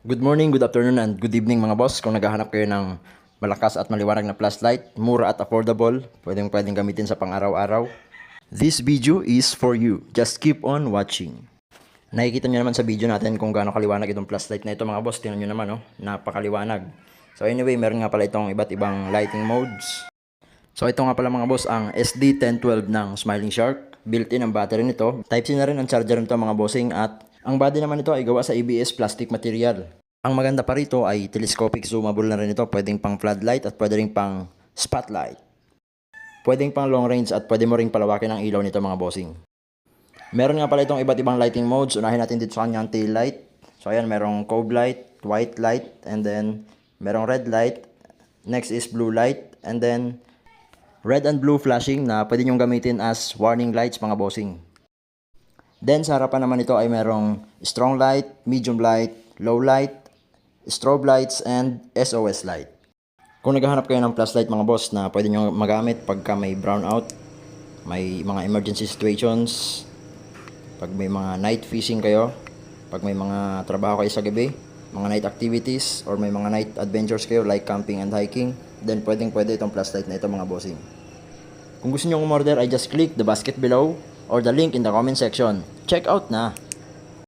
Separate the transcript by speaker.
Speaker 1: Good morning, good afternoon, and good evening mga boss. Kung naghahanap kayo ng malakas at maliwanag na flashlight, mura at affordable, pwedeng gamitin sa pang-araw-araw. This video is for you. Just keep on watching. Nakikita nyo naman sa video natin kung gaano kaliwanag itong flashlight na ito mga boss. Tingnan nyo naman, oh, napakaliwanag. So anyway, meron nga pala itong iba't ibang lighting modes. So ito nga pala mga boss ang SD1012 ng Smiling Shark. Built-in ang battery nito. Type-C na rin ang charger nito mga bossing at ang body naman nito ay gawa sa ABS plastic material. Ang maganda pa rito ay telescopic zoomable na rin ito. Pwedeng pang floodlight at pwede rin pang spotlight. Pwedeng pang long range at pwede mo ring palawakin ang ilaw nito mga bossing. Meron nga pala itong iba't ibang lighting modes. Unahin natin dito sa kanyang tail light. So ayan, merong cove light, white light, and then merong red light. Next is blue light, and then red and blue flashing na pwede nyong gamitin as warning lights mga bossing. Then sa harapan naman ito ay merong strong light, medium light, low light, strobe lights, and SOS light. Kung naghahanap kayo ng flashlight mga boss na pwede nyo magamit pagka may brownout, may mga emergency situations, pag may mga night fishing kayo, pag may mga trabaho kayo sa gabi, mga night activities, or may mga night adventures kayo like camping and hiking, then pwede itong flashlight na ito mga bossing. Kung gusto nyo umorder ay just click the basket below or the link in the comment section. Check out na!